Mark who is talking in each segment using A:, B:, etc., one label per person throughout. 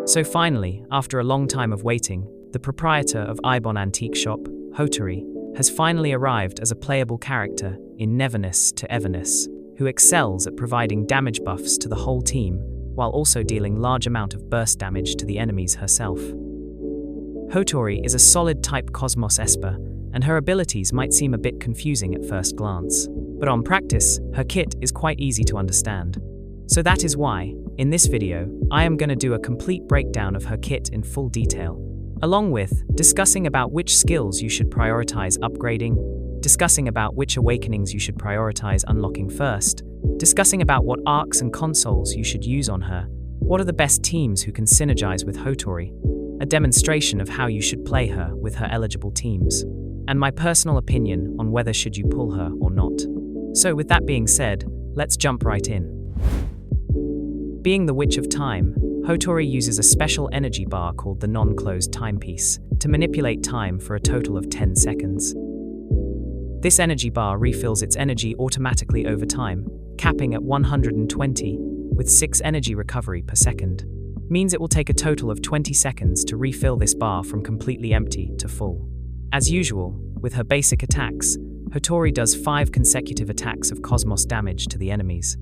A: So finally, after a long time of waiting, the proprietor of Ibon Antique Shop, Hotori, has finally arrived as a playable character in Neverness to Everness, who excels at providing damage buffs to the whole team, while also dealing large amount of burst damage to the enemies herself. Hotori is a solid type Cosmos Esper, and her abilities might seem a bit confusing at first glance. But on practice, her kit is quite easy to understand. So that is why, in this video, I am going to do a complete breakdown of her kit in full detail, along with discussing about which skills you should prioritize upgrading, discussing about which awakenings you should prioritize unlocking first, discussing about what arcs and consoles you should use on her, what are the best teams who can synergize with Hotori, a demonstration of how you should play her with her eligible teams, and my personal opinion on whether should you pull her or not. So with that being said, let's jump right in. Being the Witch of Time, Hotori uses a special energy bar called the non-closed timepiece to manipulate time for a total of 10 seconds. This energy bar refills its energy automatically over time, capping at 120, with 6 energy recovery per second. Means it will take a total of 20 seconds to refill this bar from completely empty to full. As usual, with her basic attacks, Hotori does 5 consecutive attacks of Cosmos damage to the enemies.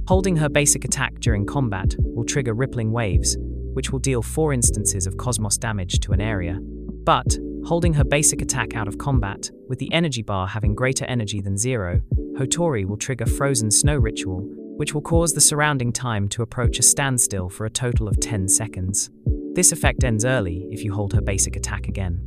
A: Holding her basic attack during combat will trigger rippling waves, which will deal 4 instances of Cosmos damage to an area. But, holding her basic attack out of combat, with the energy bar having greater energy than 0, Hotori will trigger Frozen Snow Ritual, which will cause the surrounding time to approach a standstill for a total of 10 seconds. This effect ends early if you hold her basic attack again.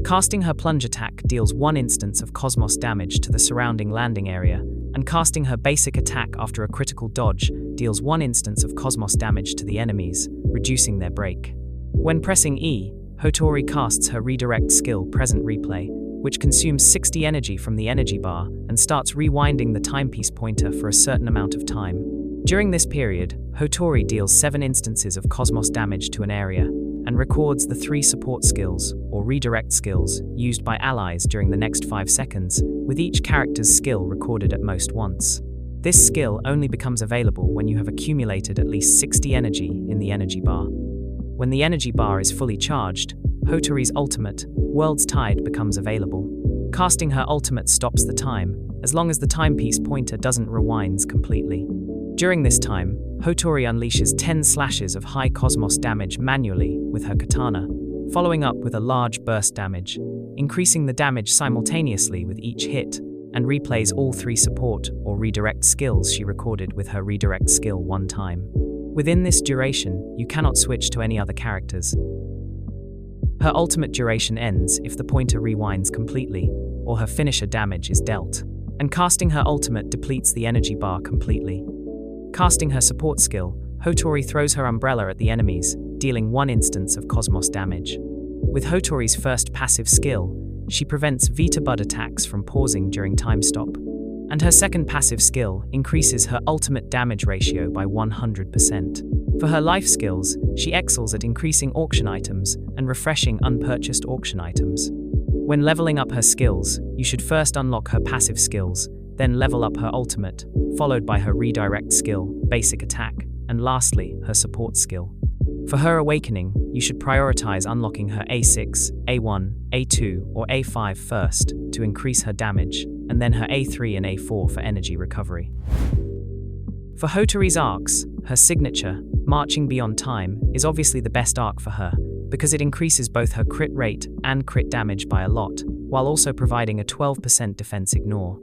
A: Casting her plunge attack deals 1 instance of Cosmos damage to the surrounding landing area, and casting her basic attack after a critical dodge deals 1 instance of Cosmos damage to the enemies, reducing their break. When pressing E, Hotori casts her redirect skill Present Replay, which consumes 60 energy from the energy bar and starts rewinding the timepiece pointer for a certain amount of time. During this period, Hotori deals 7 instances of Cosmos damage to an area, and records the 3 support skills, or redirect skills, used by allies during the next 5 seconds, with each character's skill recorded at most once. This skill only becomes available when you have accumulated at least 60 energy in the energy bar. When the energy bar is fully charged, Hotori's ultimate, World's Tide, becomes available. Casting her ultimate stops the time, as long as the timepiece pointer doesn't rewind completely. During this time, Hotori unleashes 10 slashes of high Cosmos damage manually with her katana, following up with a large burst damage, increasing the damage simultaneously with each hit, and replays all 3 support or redirect skills she recorded with her redirect skill 1 time. Within this duration, you cannot switch to any other characters. Her ultimate duration ends if the pointer rewinds completely, or her finisher damage is dealt, and casting her ultimate depletes the energy bar completely. Casting her support skill, Hotori throws her umbrella at the enemies, dealing 1 instance of Cosmos damage. With Hotori's first passive skill, she prevents Vita Bud attacks from pausing during time stop, and her second passive skill increases her ultimate damage ratio by 100%. For her life skills, she excels at increasing auction items and refreshing unpurchased auction items. When leveling up her skills, you should first unlock her passive skills, then level up her ultimate, followed by her redirect skill, basic attack, and lastly, her support skill. For her awakening, you should prioritize unlocking her A6, A1, A2, or A5 first to increase her damage, and then her A3 and A4 for energy recovery. For Hotori's arcs, her signature, Marching Beyond Time, is obviously the best arc for her, because it increases both her crit rate and crit damage by a lot, while also providing a 12% defense ignore.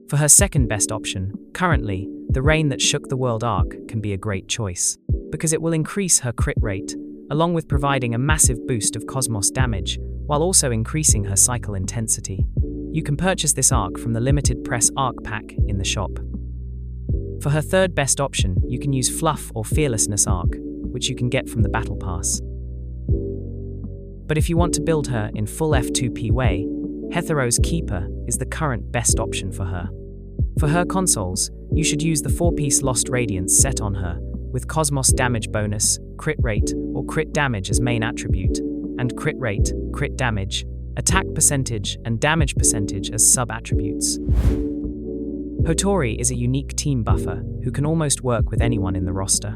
A: For her second best option, currently, the Rain That Shook the World arc can be a great choice, because it will increase her crit rate, along with providing a massive boost of Cosmos damage, while also increasing her cycle intensity. You can purchase this arc from the limited press arc pack in the shop. For her third best option, you can use Fluff or Fearlessness arc, which you can get from the Battle Pass. But if you want to build her in full F2P way, Hethereau's Keeper is the current best option for her. For her consoles, you should use the 4-piece Lost Radiance set on her, with Cosmos damage bonus, crit rate, or crit damage as main attribute, and crit rate, crit damage, attack percentage, and damage percentage as sub-attributes. Hotori is a unique team buffer who can almost work with anyone in the roster.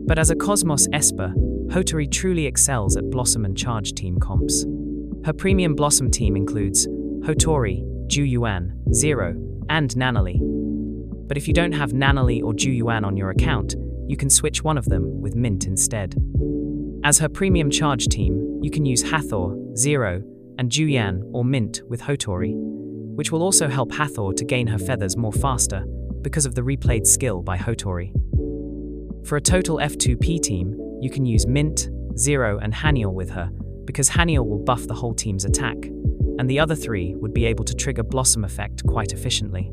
A: But as a Cosmos Esper, Hotori truly excels at Blossom and Charge team comps. Her premium Blossom team includes Hotori, Juyuan, Zero, and Nanali. But if you don't have Nanali or Juyuan on your account, you can switch one of them with Mint instead. As her premium Charge team, you can use Hathor, Zero, and Juyan or Mint with Hotori, which will also help Hathor to gain her feathers more faster because of the replayed skill by Hotori. For a total F2P team, you can use Mint, Zero, and Haniel with her, because Haniel will buff the whole team's attack, and the other three would be able to trigger Blossom effect quite efficiently.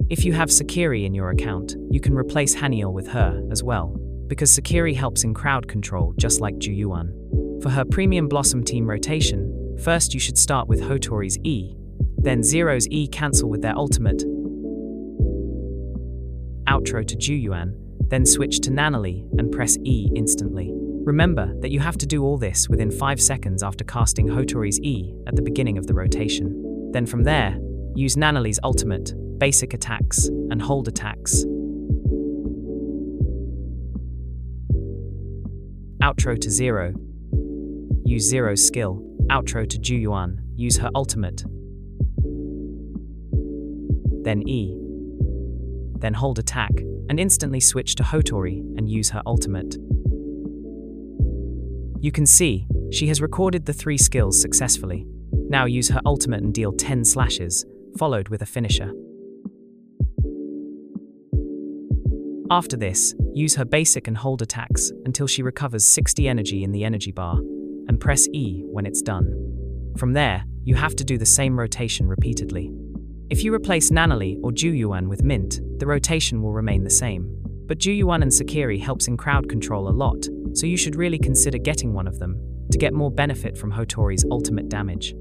A: If you have Sakiri in your account, you can replace Haniel with her as well, because Sakiri helps in crowd control just like Juyuan. For her premium Blossom team rotation, first you should start with Hotori's E, then Zero's E cancel with their ultimate, outro to Juyuan, then switch to Nanali and press E instantly. Remember that you have to do all this within 5 seconds after casting Hotori's E at the beginning of the rotation. Then from there, use Nanali's ultimate, basic attacks, and hold attacks. Outro to Zero. Use Zero's skill. Outro to Juyuan. Use her ultimate. Then E. Then hold attack, and instantly switch to Hotori and use her ultimate. You can see, she has recorded the 3 skills successfully. Now use her ultimate and deal 10 slashes, followed with a finisher. After this, use her basic and hold attacks until she recovers 60 energy in the energy bar, and press E when it's done. From there, you have to do the same rotation repeatedly. If you replace Nanali or Juyuan with Mint, the rotation will remain the same. But Juyuan and Sakiri helps in crowd control a lot, so you should really consider getting one of them to get more benefit from Hotori's ultimate damage.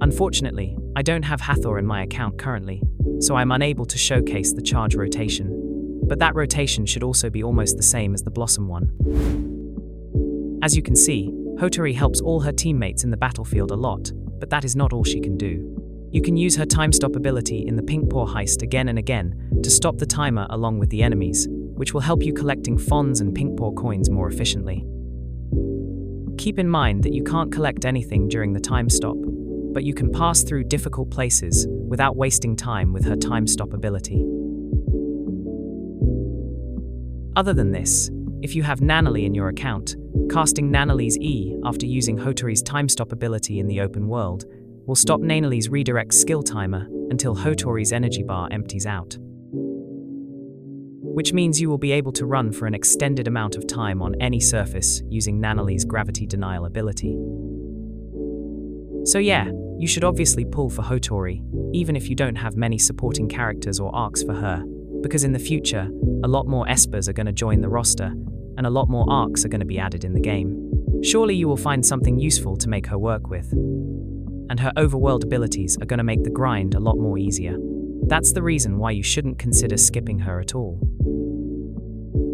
A: Unfortunately, I don't have Hathor in my account currently, so I'm unable to showcase the charge rotation, but that rotation should also be almost the same as the Blossom one. As you can see, Hotori helps all her teammates in the battlefield a lot, but that is not all she can do. You can use her time stop ability in the Pink Paw heist again and again to stop the timer along with the enemies, which will help you collecting Fons and Pink Paw coins more efficiently. Keep in mind that you can't collect anything during the time stop, but you can pass through difficult places without wasting time with her time stop ability. Other than this, if you have Nanali in your account, casting Nanali's E after using Hotori's time stop ability in the open world will stop Nanali's redirect skill timer until Hotori's energy bar empties out. Which means you will be able to run for an extended amount of time on any surface using Nanali's gravity denial ability. So yeah, you should obviously pull for Hotori, even if you don't have many supporting characters or arcs for her, because in the future, a lot more Espers are going to join the roster, and a lot more arcs are going to be added in the game. Surely you will find something useful to make her work with. And her overworld abilities are going to make the grind a lot more easier. That's the reason why you shouldn't consider skipping her at all.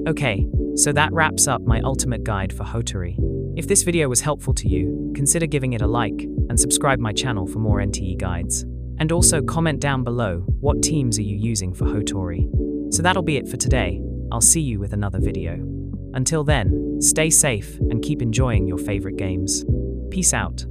A: Okay, so that wraps up my ultimate guide for Hotori. If this video was helpful to you, consider giving it a like and subscribe my channel for more NTE guides. And also comment down below what teams are you using for Hotori. So that'll be it for today. I'll see you with another video. Until then, stay safe and keep enjoying your favorite games. Peace out.